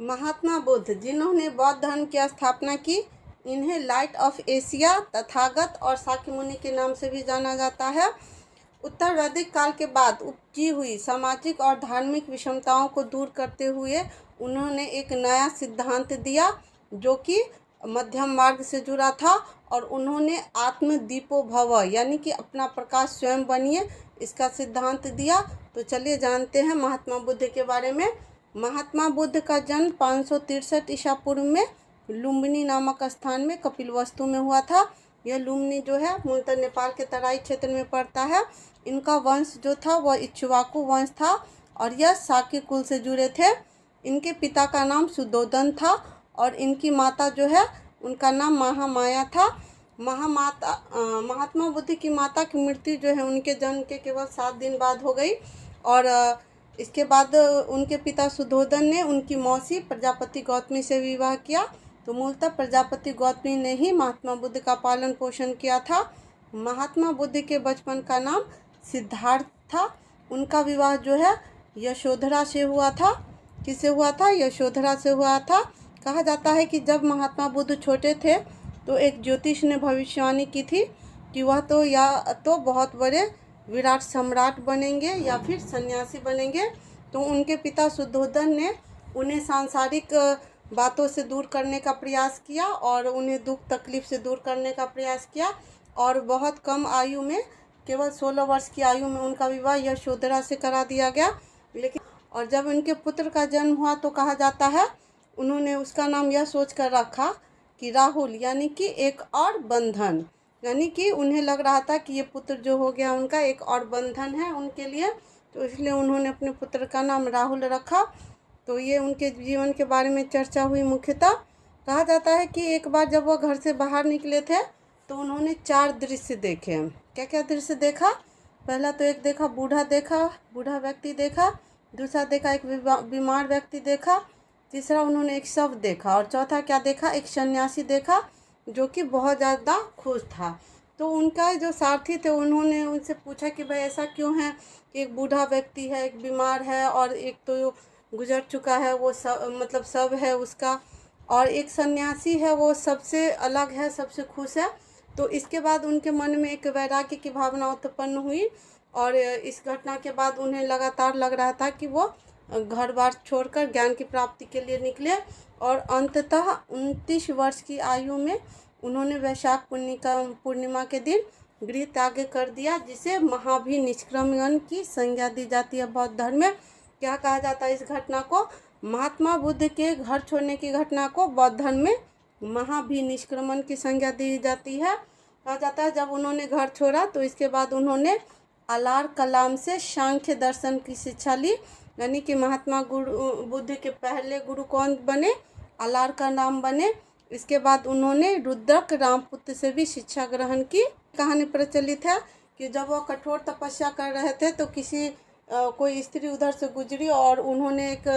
महात्मा बुद्ध, जिन्होंने बौद्ध धर्म की स्थापना की, इन्हें लाइट ऑफ एशिया, तथागत और शाक्य मुनि के नाम से भी जाना जाता है। उत्तर वैदिक काल के बाद उपजी हुई सामाजिक और धार्मिक विषमताओं को दूर करते हुए उन्होंने एक नया सिद्धांत दिया जो कि मध्यम मार्ग से जुड़ा था, और उन्होंने आत्मदीपो भव यानी कि अपना प्रकाश स्वयं बनिए, इसका सिद्धांत दिया। तो चलिए जानते हैं महात्मा बुद्ध के बारे में। महात्मा बुद्ध का जन्म 563 ईसा पूर्व में लुम्बिनी नामक स्थान में कपिलवस्तु में हुआ था। यह लुम्बिनी जो है मूलतः नेपाल के तराई क्षेत्र में पड़ता है। इनका वंश जो था वह इक्ष्वाकु वंश था और यह शाक्य कुल से जुड़े थे। इनके पिता का नाम सुद्धोधन था और इनकी माता जो है उनका नाम महामाया था। महात्मा बुद्ध की माता की मृत्यु जो है उनके जन्म के केवल 7 दिन बाद हो गई, और इसके बाद उनके पिता सुद्धोधन ने उनकी मौसी प्रजापति गौतमी से विवाह किया। तो मूलतः प्रजापति गौतमी ने ही महात्मा बुद्ध का पालन पोषण किया था। महात्मा बुद्ध के बचपन का नाम सिद्धार्थ था। उनका विवाह जो है यशोधरा से हुआ था। किससे हुआ था? यशोधरा से हुआ था। कहा जाता है कि जब महात्मा बुद्ध छोटे थे तो एक ज्योतिष ने भविष्यवाणी की थी कि वह तो या तो बहुत बड़े विराट सम्राट बनेंगे या फिर सन्यासी बनेंगे। तो उनके पिता सुद्धोधन ने उन्हें सांसारिक बातों से दूर करने का प्रयास किया और उन्हें दुख तकलीफ से दूर करने का प्रयास किया, और बहुत कम आयु में, केवल 16 वर्ष की आयु में उनका विवाह यशोधरा से करा दिया गया। लेकिन और जब उनके पुत्र का जन्म हुआ तो कहा जाता है उन्होंने उसका नाम यह सोच कर रखा कि राहुल, यानी कि एक और बंधन, यानी कि उन्हें लग रहा था कि ये पुत्र जो हो गया उनका एक और बंधन है उनके लिए, तो इसलिए उन्होंने अपने पुत्र का नाम राहुल रखा। तो ये उनके जीवन के बारे में चर्चा हुई। मुख्यतः कहा जाता है कि एक बार जब वो घर से बाहर निकले थे तो उन्होंने 4 दृश्य देखे। क्या क्या दृश्य देखा? पहला तो एक देखा बूढ़ा व्यक्ति देखा, दूसरा देखा एक बीमार व्यक्ति देखा, तीसरा उन्होंने एक शव देखा, और चौथा क्या देखा? एक सन्यासी देखा जो कि बहुत ज़्यादा खुश था। तो उनका जो सारथी थे उन्होंने उनसे पूछा कि भाई ऐसा क्यों है कि एक बूढ़ा व्यक्ति है, एक बीमार है, और एक तो गुजर चुका है वो सब है उसका, और एक सन्यासी है वो सबसे अलग है, सबसे खुश है। तो इसके बाद उनके मन में एक वैराग्य की भावना उत्पन्न हुई, और इस घटना के बाद उन्हें लगातार लग रहा था कि वो घर बार छोड़कर ज्ञान की प्राप्ति के लिए निकले, और अंततः 29 वर्ष की आयु में उन्होंने वैशाख पूर्णिमा के दिन गृह त्याग कर दिया, जिसे महाभिनिष्क्रमण की संज्ञा दी जाती है बौद्ध धर्म में। क्या कहा जाता है इस घटना को? महात्मा बुद्ध के घर छोड़ने की घटना को बौद्ध धर्म में महाभिनिष्क्रमण की संज्ञा दी जाती है। कहा जाता है जब उन्होंने घर छोड़ा तो इसके बाद उन्होंने अलार कलाम से सांख्य दर्शन की शिक्षा ली, यानी कि महात्मा बुद्ध के पहले गुरु कौन बने? अलार का नाम बने। इसके बाद उन्होंने रुद्रक रामपुत्र से भी शिक्षा ग्रहण की। कहानी प्रचलित है कि जब वह कठोर तपस्या कर रहे थे तो कोई स्त्री उधर से गुजरी और उन्होंने एक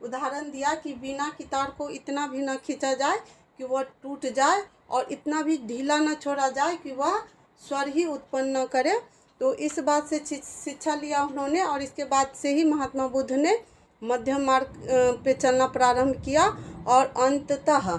उदाहरण दिया कि बिना की तार को इतना भी न खींचा जाए कि वह टूट जाए, और इतना भी ढीला न छोड़ा जाए कि वह स्वर ही उत्पन्न न करे। तो इस बात से शिक्षा लिया उन्होंने, और इसके बाद से ही महात्मा बुद्ध ने मध्यम मार्ग पे चलना प्रारंभ किया, और अंततः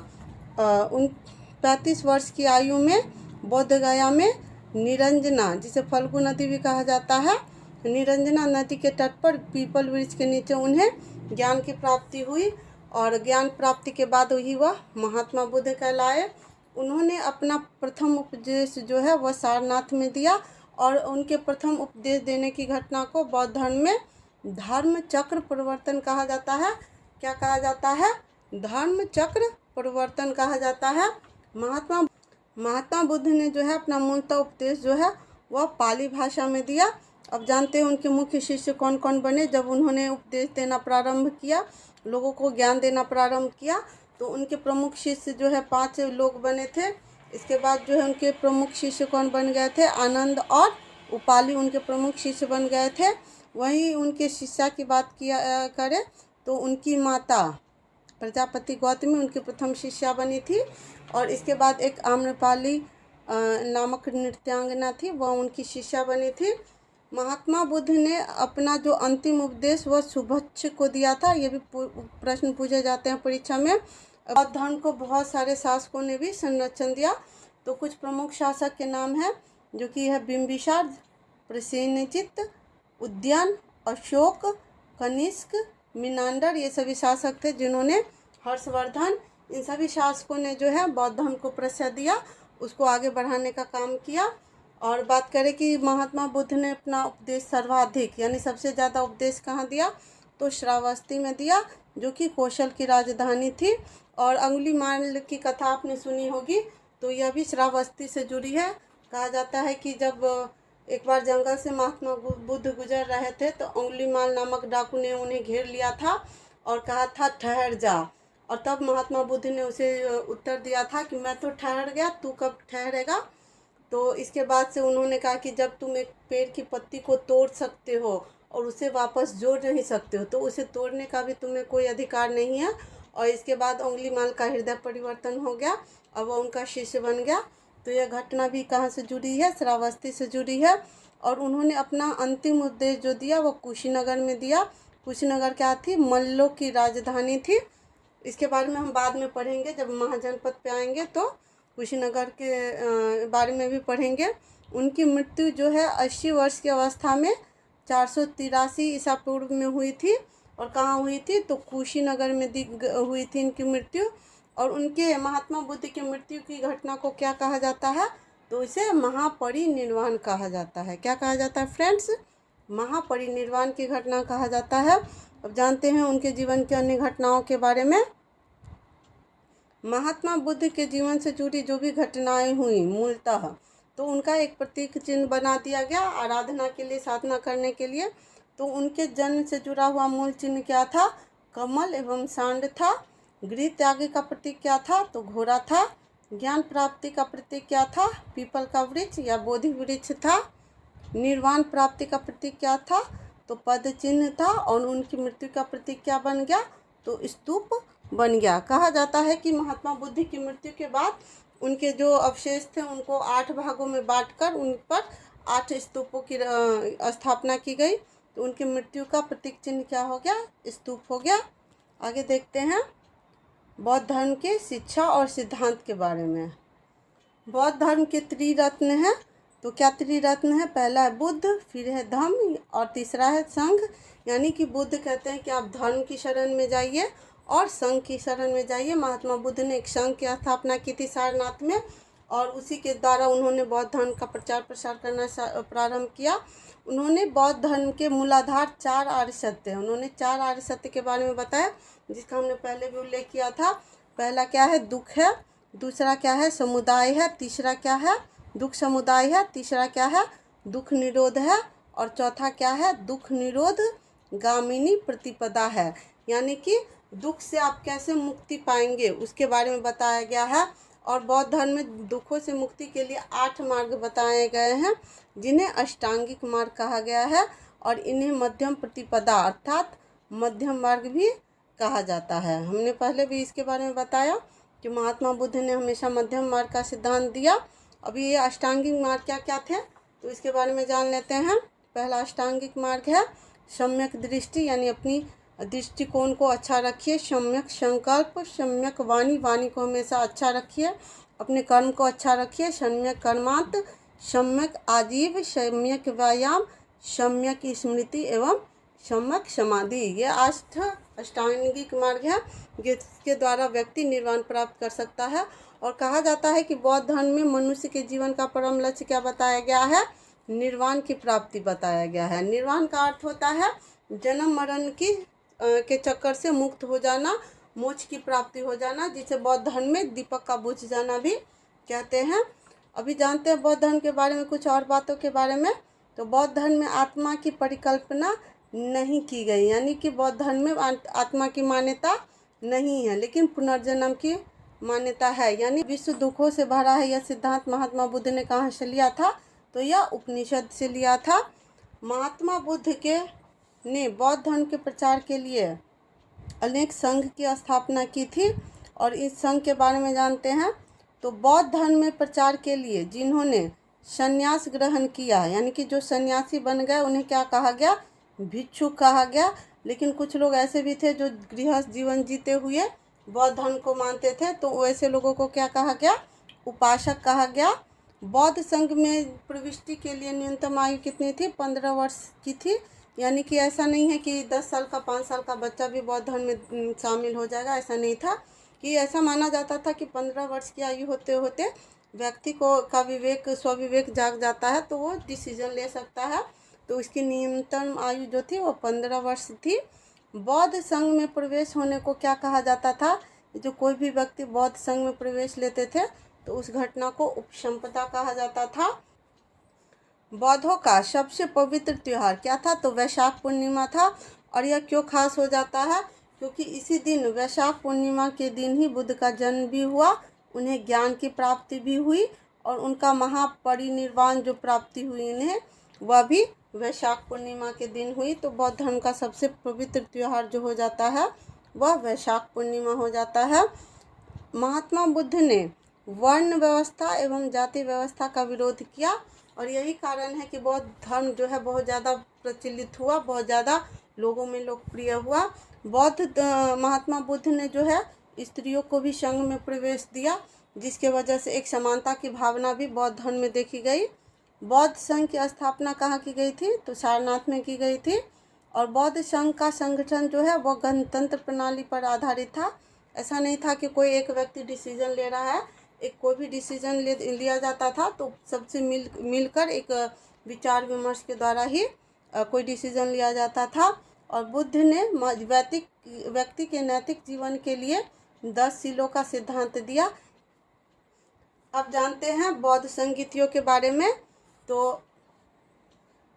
35 वर्ष की आयु में बोध गया में निरंजना, जिसे फल्गु नदी भी कहा जाता है, निरंजना नदी के तट पर पीपल वृक्ष के नीचे उन्हें ज्ञान की प्राप्ति हुई, और ज्ञान प्राप्ति के बाद ही वह महात्मा बुद्ध कहलाए। उन्होंने अपना प्रथम उपदेश जो है वह सारनाथ में दिया, और उनके प्रथम उपदेश देने की घटना को बौद्ध धर्म में धर्म चक्र परिवर्तन कहा जाता है। क्या कहा जाता है? धर्म चक्र परिवर्तन कहा जाता है। महात्मा बुद्ध ने जो है अपना मूलतः उपदेश जो है वह पाली भाषा में दिया। अब जानते हैं उनके मुख्य शिष्य कौन कौन बने। जब उन्होंने उपदेश देना प्रारंभ किया, लोगों को ज्ञान देना प्रारंभ किया, तो उनके प्रमुख शिष्य जो है 5 लोग बने थे। इसके बाद जो है उनके प्रमुख शिष्य कौन बन गए थे? आनंद और उपाली उनके प्रमुख शिष्य बन गए थे। वहीं उनके शिष्या की बात किया करें तो उनकी माता प्रजापति गौतमी उनकी प्रथम शिष्या बनी थी, और इसके बाद एक आम्रपाली नामक नृत्यांगना थी, वह उनकी शिष्या बनी थी। महात्मा बुद्ध ने अपना जो अंतिम उपदेश वह शुभच्छ को दिया था। ये भी प्रश्न पूछे जाते हैं परीक्षा में। बौद्ध धर्म को बहुत सारे शासकों ने भी संरक्षण दिया। तो कुछ प्रमुख शासक के नाम हैं, जो कि है बिंबिसार, प्रसेनजित, उद्यान, अशोक, कनिष्क, मिनांडर। ये सभी शासक थे जिन्होंने, हर्षवर्धन, इन सभी शासकों ने जो है बौद्ध धर्म को प्रसिद्ध दिया, उसको आगे बढ़ाने का काम किया। और बात करें कि महात्मा बुद्ध ने अपना उपदेश सर्वाधिक यानी सबसे ज़्यादा उपदेश कहाँ दिया, तो श्रावस्ती में दिया, जो कि कौशल की राजधानी थी। और अंगुलीमाल की कथा आपने सुनी होगी, तो यह भी श्रावस्ती से जुड़ी है। कहा जाता है कि जब एक बार जंगल से महात्मा बुद्ध गुजर रहे थे, तो अंगुलीमाल नामक डाकू ने उन्हें घेर लिया था और कहा था ठहर जा। और तब महात्मा बुद्ध ने उसे उत्तर दिया था कि मैं तो ठहर गया, तू कब ठहरेगा। तो इसके बाद से उन्होंने कहा कि जब तुम एक पेड़ की पत्ती को तोड़ सकते हो और उसे वापस जोड़ नहीं सकते हो, तो उसे तोड़ने का भी तुम्हें कोई अधिकार नहीं है। और इसके बाद अंगुलीमाल का हृदय परिवर्तन हो गया, अब वह उनका शिष्य बन गया। तो यह घटना भी कहाँ से जुड़ी है, श्रावस्ती से जुड़ी है। और उन्होंने अपना अंतिम उपदेश जो दिया वो कुशीनगर में दिया। कुशीनगर क्या थी, मल्लों की राजधानी थी। इसके बारे में हम बाद में पढ़ेंगे, जब महाजनपद पे आएंगे तो कुशीनगर के बारे में भी पढ़ेंगे। उनकी मृत्यु जो है 80 वर्ष की अवस्था में 483 ईसा पूर्व में हुई थी। और कहाँ हुई थी, तो कुशीनगर में हुई थी इनकी मृत्यु। और उनके महात्मा बुद्ध की मृत्यु की घटना को क्या कहा जाता है, तो इसे महापरिनिर्वाण कहा जाता है। क्या कहा जाता है फ्रेंड्स, महापरिनिर्वाण की घटना कहा जाता है। अब जानते हैं उनके जीवन की अन्य घटनाओं के बारे में। महात्मा बुद्ध के जीवन से जुड़ी जो भी घटनाएं हुई मूलतः, तो उनका एक प्रतीक चिन्ह बना दिया गया आराधना के लिए, साधना करने के लिए। तो उनके जन्म से जुड़ा हुआ मूल चिन्ह क्या था, कमल एवं सांड था। गृह त्यागी का प्रतीक क्या था, तो घोड़ा था। ज्ञान प्राप्ति का प्रतीक क्या था, पीपल का वृक्ष या बोधि वृक्ष था। निर्वाण प्राप्ति का प्रतीक क्या था, तो पद चिन्ह था। और उनकी मृत्यु का प्रतीक क्या बन गया, तो स्तूप बन गया। कहा जाता है कि महात्मा बुद्ध की मृत्यु के बाद उनके जो अवशेष थे उनको 8 भागों में बांटकर उन पर 8 स्तूपों की स्थापना की गई। तो उनकी मृत्यु का प्रतीक चिन्ह क्या हो गया, स्तूप हो गया। आगे देखते हैं बौद्ध धर्म के शिक्षा और सिद्धांत के बारे में। बौद्ध धर्म के त्रिरत्न हैं, तो क्या त्रिरत्न है, पहला है बुद्ध, फिर है धम्म और तीसरा है संघ। यानी कि बुद्ध कहते हैं कि आप धर्म की शरण में जाइए और संघ की शरण में जाइए। महात्मा बुद्ध ने एक संघ की स्थापना की थी सारनाथ में, और उसी के द्वारा उन्होंने बौद्ध धर्म का प्रचार प्रसार करना प्रारंभ किया। उन्होंने बौद्ध धर्म के मूलाधार 4 आर्य सत्य हैं। उन्होंने 4 आर्य सत्य के बारे में बताया, जिसका हमने पहले भी उल्लेख किया था। पहला क्या है, दुख है। दूसरा क्या है, समुदाय है। तीसरा क्या है, दुख समुदाय है। तीसरा क्या है, दुख निरोध है। और चौथा क्या है, दुख निरोध गामिनी प्रतिपदा है। यानी कि दुख से आप कैसे मुक्ति पाएंगे उसके बारे में बताया गया है। और बौद्ध धर्म में दुखों से मुक्ति के लिए 8 मार्ग बताए गए हैं, जिन्हें अष्टांगिक मार्ग कहा गया है। और इन्हें मध्यम प्रतिपदा अर्थात मध्यम मार्ग भी कहा जाता है। हमने पहले भी इसके बारे में बताया कि महात्मा बुद्ध ने हमेशा मध्यम मार्ग का सिद्धांत दिया। अभी ये अष्टांगिक मार्ग क्या क्या थे, तो इसके बारे में जान लेते हैं। पहला अष्टांगिक मार्ग है सम्यक दृष्टि, यानी अपनी दृष्टिकोण को अच्छा रखिए। सम्यक संकल्प, सम्यक वाणी, वाणी को हमेशा अच्छा रखिए। अपने कर्म को अच्छा रखिए। सम्यक कर्मांत, सम्यक आजीव, सम्यक व्यायाम, सम्यक स्मृति एवं सम्यक समाधि। ये 8 अष्टांगिक मार्ग है जिसके द्वारा व्यक्ति निर्वाण प्राप्त कर सकता है। और कहा जाता है कि बौद्ध धर्म में मनुष्य के जीवन का परम लक्ष्य क्या बताया गया है, निर्वाण की प्राप्ति बताया गया है। निर्वाण का अर्थ होता है जन्म मरण के चक्कर से मुक्त हो जाना, मोक्ष की प्राप्ति हो जाना, जिसे बौद्ध धर्म में दीपक का बुझ जाना भी कहते हैं। अभी जानते हैं बौद्ध धर्म के बारे में कुछ और बातों के बारे में। तो बौद्ध धर्म में आत्मा की परिकल्पना नहीं की गई, यानी कि बौद्ध धर्म में आत्मा की मान्यता नहीं है, लेकिन पुनर्जन्म की मान्यता है। यानी विश्व दुखों से भरा है, यह सिद्धांत महात्मा बुद्ध ने कहाँ से लिया था, तो यह उपनिषद से लिया था। महात्मा बुद्ध ने बौद्ध धर्म के प्रचार के लिए अनेक संघ की स्थापना की थी। और इस संघ के बारे में जानते हैं। तो बौद्ध धर्म में प्रचार के लिए जिन्होंने संन्यास ग्रहण किया, यानी कि जो सन्यासी बन गए उन्हें क्या कहा गया, भिक्षुक कहा गया। लेकिन कुछ लोग ऐसे भी थे जो गृहस्थ जीवन जीते हुए बौद्ध धर्म को मानते थे, तो वैसे लोगों को क्या कहा गया, उपासक कहा गया। बौद्ध संघ में प्रविष्टि के लिए न्यूनतम आयु कितनी थी, 15 वर्ष की थी। यानी कि ऐसा नहीं है कि 10 साल का 5 साल का बच्चा भी बौद्ध धर्म में शामिल हो जाएगा, ऐसा नहीं था। कि ऐसा माना जाता था कि 15 वर्ष की आयु होते होते व्यक्ति को का विवेक स्वविवेक जाग जाता है, तो वो डिसीजन ले सकता है। तो उसकी न्यूनतम आयु जो थी वो 15 वर्ष थी। बौद्ध संघ में प्रवेश होने को क्या कहा जाता था, जो कोई भी व्यक्ति बौद्ध संघ में प्रवेश लेते थे तो उस घटना को उपसंपदा कहा जाता था। बौद्धों का सबसे पवित्र त्योहार क्या था, तो वैशाख पूर्णिमा था। और यह क्यों खास हो जाता है, क्योंकि इसी दिन वैशाख पूर्णिमा के दिन ही बुद्ध का जन्म भी हुआ, उन्हें ज्ञान की प्राप्ति भी हुई और उनका महापरिनिर्वाण जो प्राप्ति हुई उन्हें, वह भी वैशाख पूर्णिमा के दिन हुई। तो बौद्ध धर्म का सबसे पवित्र त्यौहार जो हो जाता है वह वैशाख पूर्णिमा हो जाता है। महात्मा बुद्ध ने वर्ण व्यवस्था एवं जाति व्यवस्था का विरोध किया और यही कारण है कि बौद्ध धर्म जो है बहुत ज़्यादा प्रचलित हुआ, बहुत ज़्यादा लोगों में लोकप्रिय हुआ। महात्मा बुद्ध ने जो है स्त्रियों को भी संघ में प्रवेश दिया, जिसके वजह से एक समानता की भावना भी बौद्ध धर्म में देखी गई। बौद्ध संघ की स्थापना कहाँ की गई थी, तो सारनाथ में की गई थी। और बौद्ध संघ का संगठन जो है वह गणतंत्र प्रणाली पर आधारित था। ऐसा नहीं था कि कोई एक व्यक्ति डिसीजन ले रहा है, एक कोई भी डिसीजन लिया जाता था तो सबसे मिलकर एक विचार विमर्श के द्वारा ही कोई डिसीजन लिया जाता था। और बुद्ध ने व्यक्ति के नैतिक जीवन के लिए 10 सीलों का सिद्धांत दिया। अब जानते हैं बौद्ध संगीतियों के बारे में। तो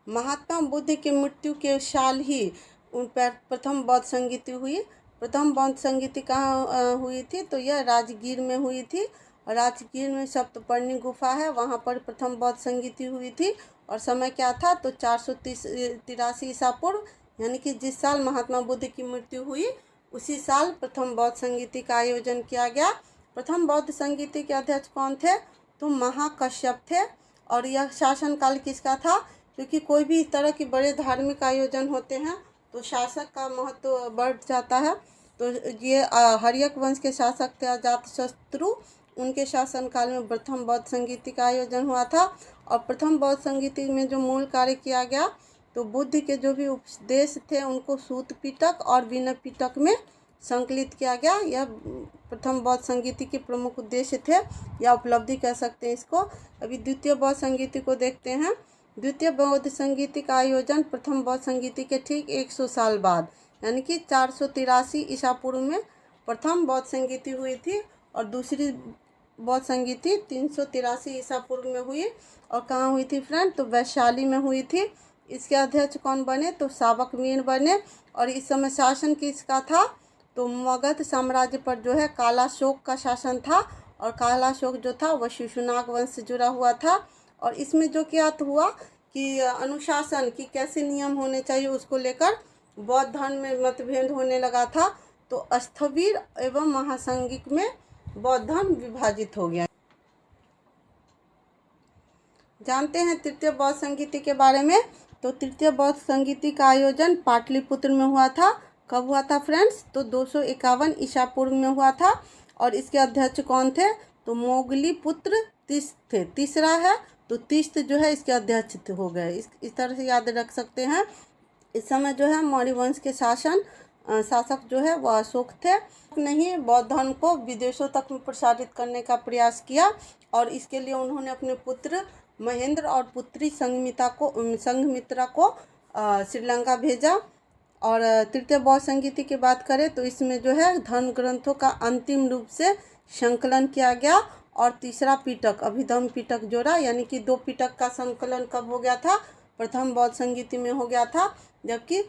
महात्मा बुद्ध की मृत्यु के साल ही उन पर प्रथम बौद्ध संगीति हुई। प्रथम बौद्ध संगीति कहाँ हुई थी, तो यह राजगीर में हुई थी। राजगीर में सप्तपर्णी गुफा है, वहाँ पर प्रथम बौद्ध संगीति हुई थी। और समय क्या था, तो 483 ईसा पूर्व, यानी कि जिस साल महात्मा बुद्ध की मृत्यु हुई उसी साल प्रथम बौद्ध संगीति का आयोजन किया गया। प्रथम बौद्ध संगीति के अध्यक्ष कौन थे, तो महाकश्यप थे। और यह शासनकाल किसका था, क्योंकि कोई भी इस तरह के बड़े धार्मिक आयोजन होते हैं तो शासक का महत्व बढ़ जाता है। तो ये हर्यक वंश के शासक थे अजातशत्रु, उनके शासनकाल में प्रथम बौद्ध संगीति का आयोजन हुआ था। और प्रथम बौद्ध संगीति में जो मूल कार्य किया गया, तो बुद्ध के जो भी उपदेश थे उनको सूत पिटक और विनय पिटक में संकलित किया गया। यह प्रथम बौद्ध संगीति के प्रमुख उद्देश्य थे या उपलब्धि कह सकते हैं इसको। अभी द्वितीय बौद्ध संगीति को देखते हैं। द्वितीय बौद्ध संगीति का आयोजन प्रथम बौद्ध संगीति के ठीक 100 साल बाद, यानी कि 483 ईसा पूर्व में प्रथम बौद्ध संगीति हुई थी। और दूसरी बौद्ध संगीति 383 ईसा पूर्व में हुई। और कहाँ हुई थी फ्रेंड, तो वैशाली में हुई थी। इसके अध्यक्ष कौन बने, तो सावक मीर बने। और इस समय शासन किसका था, तो मगध साम्राज्य पर जो है कालाशोक का शासन था। और कालाशोक जो था वह शिशुनाग वंश से जुड़ा हुआ था। और इसमें जो क्या हुआ कि अनुशासन की कैसे नियम होने चाहिए उसको लेकर बौद्ध धर्म में मतभेद होने लगा था। तो स्थविर एवं महासंगिक में बौद्ध धर्म विभाजित हो गया। जानते हैं तृतीय बौद्ध संगीति के बारे में। तो तृतीय बौद्ध संगीति का आयोजन पाटलिपुत्र में हुआ था। कब हुआ था फ्रेंड्स, तो 251 ईसा पूर्व में हुआ था। और इसके अध्यक्ष कौन थे, तो मोगली पुत्र तीस्त थे। तीसरा है तो तीस्त जो है इसके अध्यक्ष हो गए। इस तरह से याद रख सकते हैं। इस समय जो है मौर्य वंश के शासक जो है वह अशोक थे। नहीं, बौद्ध धर्म को विदेशों तक में प्रसारित करने का प्रयास किया और इसके लिए उन्होंने अपने पुत्र महेंद्र और पुत्री संघमित्रा को श्रीलंका भेजा। और तृतीय बौद्ध संगीति की बात करें तो इसमें जो है धर्म ग्रंथों का अंतिम रूप से संकलन किया गया। और तीसरा पिटक अभिधम्म पिटक जोड़ा, यानी कि 2 पिटक का संकलन कब हो गया था, प्रथम बौद्ध संगीति में हो गया था। जबकि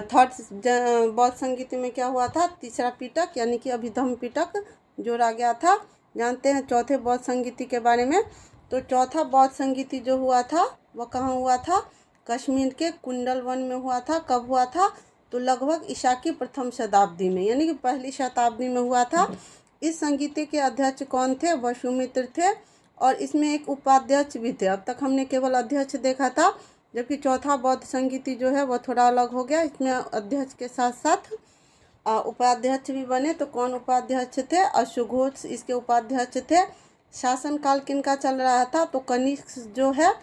थर्ड बौद्ध संगीति में क्या हुआ था, तीसरा पिटक यानी कि अभिधम्म पिटक जोड़ा गया था। जानते हैं चौथे बौद्ध संगीति के बारे में। तो चौथा बौद्ध संगीति जो हुआ था वह कहाँ हुआ था, कश्मीर के कुंडल वन में हुआ था। कब हुआ था, तो लगभग ईसा की प्रथम शताब्दी में, यानी कि पहली शताब्दी में हुआ था। इस संगीति के अध्यक्ष कौन थे, वसुमित्र थे। और इसमें एक उपाध्यक्ष भी थे। अब तक हमने केवल अध्यक्ष देखा था, जबकि चौथा बौद्ध संगीति जो है वह थोड़ा अलग हो गया। इसमें अध्यक्ष के साथ साथ उपाध्यक्ष भी बने। तो कौन उपाध्यक्ष थे? अश्वघोष इसके उपाध्यक्ष थे। शासनकाल किनका चल रहा था? तो कनिष्क जो है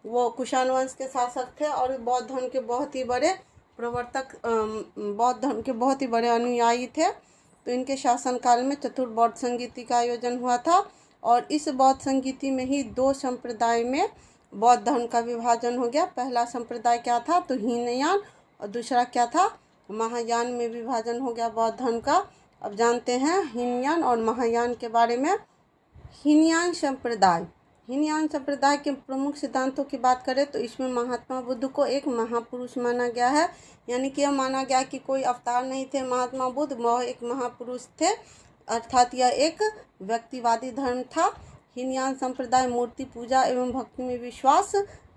वो कुषाण वंश के शासक थे और बौद्ध धर्म के बहुत ही बड़े प्रवर्तक, बौद्ध धर्म के बहुत ही बड़े अनुयायी थे। तो इनके शासनकाल में चतुर्थ बौद्ध संगीति का आयोजन हुआ था और इस बौद्ध संगीति में ही 2 संप्रदाय में बौद्ध धर्म का विभाजन हो गया। पहला संप्रदाय क्या था? तो हीनयान, और दूसरा क्या था? महायान में विभाजन हो गया बौद्ध धर्म का। अब जानते हैं हीनयान और महायान के बारे में। हीनयान संप्रदाय के प्रमुख सिद्धांतों की बात करें तो इसमें महात्मा बुद्ध को एक महापुरुष माना गया है, यानी कि यह माना गया कि कोई अवतार नहीं थे महात्मा बुद्ध, वह एक महापुरुष थे, अर्थात यह एक व्यक्तिवादी धर्म था। हीनयान संप्रदाय मूर्ति पूजा एवं भक्ति में विश्वास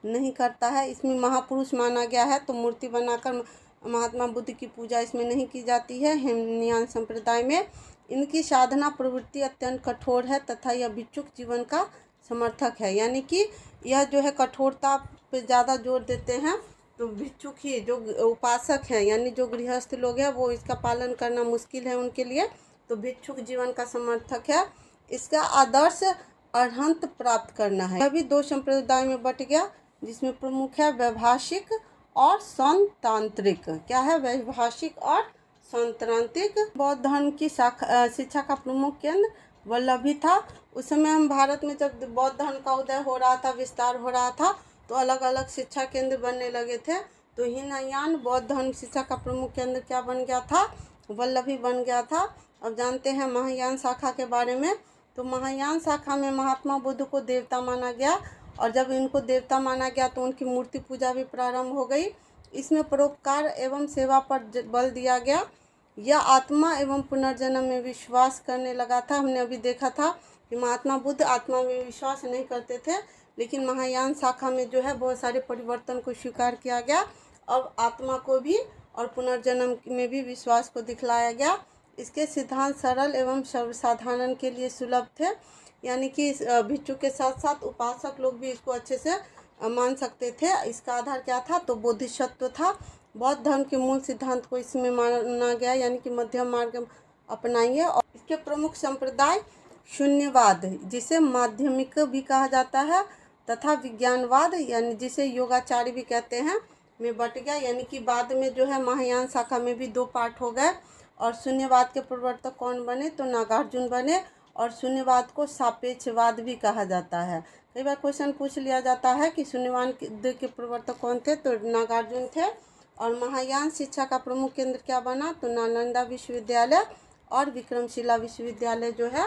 नहीं करता है। इसमें महापुरुष माना गया है तो मूर्ति बनाकर महात्मा बुद्ध की पूजा इसमें नहीं की जाती है। हीनयान संप्रदाय में इनकी साधना प्रवृत्ति अत्यंत कठोर है तथा यह भिक्षुक जीवन का समर्थक है, यानी कि यह जो है कठोरता पे ज़्यादा जोर देते हैं। तो भिक्षुक ही जो उपासक हैं, यानी जो गृहस्थ लोग हैं, वो इसका पालन करना मुश्किल है उनके लिए, तो भिक्षुक जीवन का समर्थक है। इसका आदर्श अरहंत प्राप्त करना है। यह भी 2 संप्रदाय में बट गया, जिसमें प्रमुख है वैभाषिक और संतांत्रिक। क्या है? वैभाषिक और संतांत्रिक। बौद्ध धर्म की शिक्षा का प्रमुख केंद्र वल्लभी था। उस समय हम भारत में जब बौद्ध धर्म का उदय हो रहा था, विस्तार हो रहा था, तो अलग अलग शिक्षा केंद्र बनने लगे थे। तो हीनयान बौद्ध धर्म शिक्षा का प्रमुख केंद्र क्या बन गया था? वल्लभी बन गया था। अब जानते हैं महायान शाखा के बारे में। तो महायान शाखा में महात्मा बुद्ध को देवता माना गया और जब इनको देवता माना गया तो उनकी मूर्ति पूजा भी प्रारंभ हो गई। इसमें परोपकार एवं सेवा पर बल दिया गया। यह आत्मा एवं पुनर्जन्म में विश्वास करने लगा था। हमने अभी देखा था कि महात्मा बुद्ध आत्मा में विश्वास नहीं करते थे, लेकिन महायान शाखा में जो है बहुत सारे परिवर्तन को स्वीकार किया गया। अब आत्मा को भी और पुनर्जन्म में भी विश्वास को दिखलाया गया। इसके सिद्धांत सरल एवं सर्वसाधारण के लिए सुलभ थे, यानी कि भिक्षु के साथ साथ उपासक लोग भी इसको अच्छे से मान सकते थे। इसका आधार क्या था? तो बोधिसत्व था। बौद्ध धर्म के मूल सिद्धांत को इसमें माना गया, यानी कि मध्यम मार्ग अपनाइए। और इसके प्रमुख संप्रदाय शून्यवाद, जिसे माध्यमिक भी कहा जाता है, तथा विज्ञानवाद, यानी जिसे योगाचार्य भी कहते हैं, में बट गया। यानी कि बाद में जो है महायान शाखा में भी 2 पार्ट हो गए। और शून्यवाद के प्रवर्तक कौन बने? तो नागार्जुन बने। और शून्यवाद को सापेक्षवाद भी कहा जाता है। कई बार क्वेश्चन पूछ लिया जाता है कि शून्यवाद के प्रवर्तक कौन थे? तो नागार्जुन थे। और महायान शिक्षा का प्रमुख केंद्र क्या बना? तो नालंदा विश्वविद्यालय और विक्रमशिला विश्वविद्यालय जो है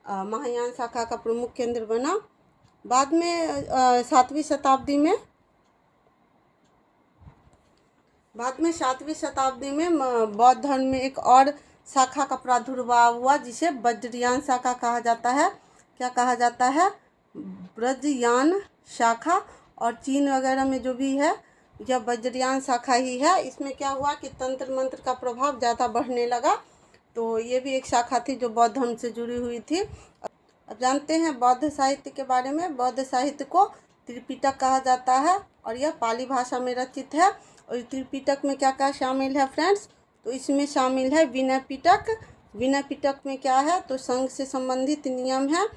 महायान शाखा का प्रमुख केंद्र बना। बाद में 7वीं शताब्दी में बौद्ध धर्म में एक और शाखा का प्रादुर्भाव हुआ, जिसे वज्रयान शाखा कहा जाता है। क्या कहा जाता है? वज्रयान शाखा। और चीन वगैरह में जो भी है यह वज्रयान शाखा ही है। इसमें क्या हुआ कि तंत्र मंत्र का प्रभाव ज़्यादा बढ़ने लगा। तो ये भी एक शाखा थी जो बौद्ध धर्म से जुड़ी हुई थी। अब जानते हैं बौद्ध साहित्य के बारे में। बौद्ध साहित्य को त्रिपिटक कहा जाता है और यह पाली भाषा में रचित है। और त्रिपिटक में क्या क्या शामिल है फ्रेंड्स? तो इसमें शामिल है विनय पिटक। विनय पिटक में क्या है? तो संघ से संबंधित नियम है।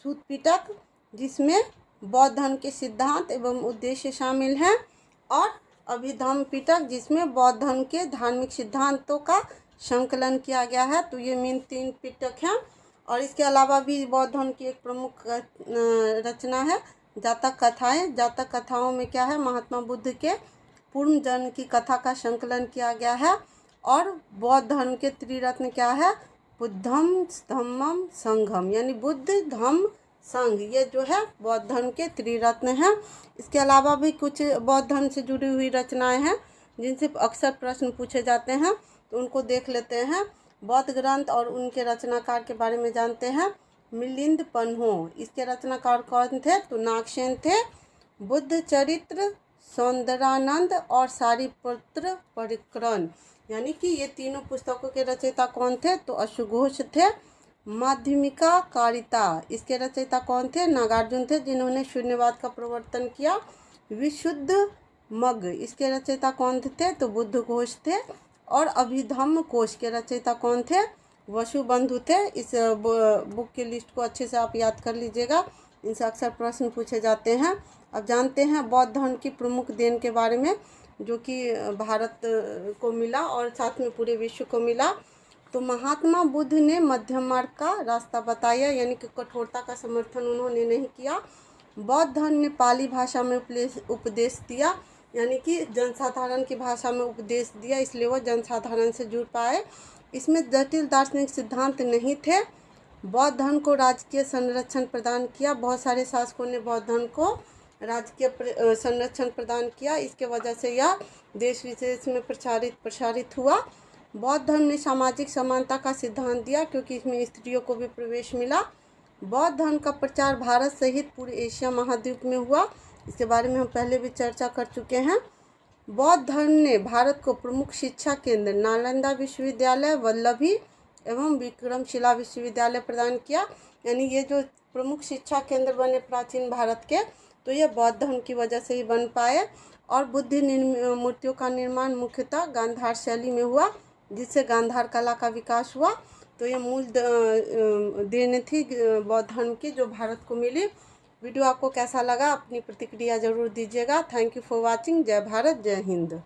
सूत पिटक, जिसमें बौद्ध धर्म के सिद्धांत एवं उद्देश्य शामिल हैं। और अभिधम्म पिटक, जिसमें बौद्ध धर्म के धार्मिक सिद्धांतों का संकलन किया गया है। तो ये मेन 3 पिटक हैं। और इसके अलावा भी बौद्ध धर्म की एक प्रमुख रचना है जातक कथाएं। जातक कथाओं में क्या है? महात्मा बुद्ध के पूर्व जन्म की कथा का संकलन किया गया है। और बौद्ध धर्म के त्रिरत्न क्या है? बुद्धम, धम्मम, संघम, यानी बुद्ध, धम्म, संघ, ये जो है बौद्ध धर्म के त्रिरत्न हैं। इसके अलावा भी कुछ बौद्ध धर्म से जुड़ी हुई रचनाएं हैं जिनसे अक्सर प्रश्न पूछे जाते हैं, तो उनको देख लेते हैं। बौद्ध ग्रंथ और उनके रचनाकार के बारे में जानते हैं। मिलिंद पन्हो, इसके रचनाकार कौन थे? तो नागसेन थे। बुद्ध चरित्र, सौंदरानंद और सारिपुत्र परिकरण, यानी कि ये तीनों पुस्तकों के रचयिता कौन थे? तो अश्वघोष थे। माध्यमिका कारिता, इसके रचयिता कौन थे? नागार्जुन थे, जिन्होंने शून्यवाद का प्रवर्तन किया। विशुद्ध मग, इसके रचयिता कौन थे? तो बुद्ध घोष थे। और अभिधम्म कोश के रचयिता कौन थे? वसुबंधु थे। इस बुक की लिस्ट को अच्छे से आप याद कर लीजिएगा, इनसे अक्सर प्रश्न पूछे जाते हैं। अब जानते हैं बौद्ध धर्म की प्रमुख देन के बारे में, जो कि भारत को मिला और साथ में पूरे विश्व को मिला। तो महात्मा बुद्ध ने मध्यम मार्ग का रास्ता बताया, यानी कि कठोरता का समर्थन उन्होंने नहीं किया। बौद्ध धर्म ने पाली भाषा में उपदेश दिया, यानी कि जनसाधारण की भाषा में उपदेश दिया, इसलिए वो जनसाधारण से जुड़ पाए। इसमें जटिल दार्शनिक सिद्धांत नहीं थे। बौद्ध धर्म को राजकीय संरक्षण प्रदान किया। बहुत सारे शासकों ने बौद्ध धर्म को राजकीय संरक्षण प्रदान किया, इसके वजह से यह देश विशेष में प्रसारित हुआ। बौद्ध धर्म ने सामाजिक समानता का सिद्धांत दिया, क्योंकि इसमें स्त्रियों को भी प्रवेश मिला। बौद्ध धर्म का प्रचार भारत सहित पूरे एशिया महाद्वीप में हुआ, इसके बारे में हम पहले भी चर्चा कर चुके हैं। बौद्ध धर्म ने भारत को प्रमुख शिक्षा केंद्र नालंदा विश्वविद्यालय, वल्लभी एवं विक्रमशिला विश्वविद्यालय प्रदान किया। यानी ये जो प्रमुख शिक्षा केंद्र बने प्राचीन भारत के, तो ये बौद्ध धर्म की वजह से ही बन पाए। और बुद्ध मूर्तियों का निर्माण मुख्यतः गांधार शैली में हुआ, जिससे गांधार कला का विकास हुआ। तो ये मूल देन थी बौद्ध धर्म की, जो भारत को मिली। वीडियो आपको कैसा लगा, अपनी प्रतिक्रिया जरूर दीजिएगा। Thank you for watching. जय भारत, जय हिंद।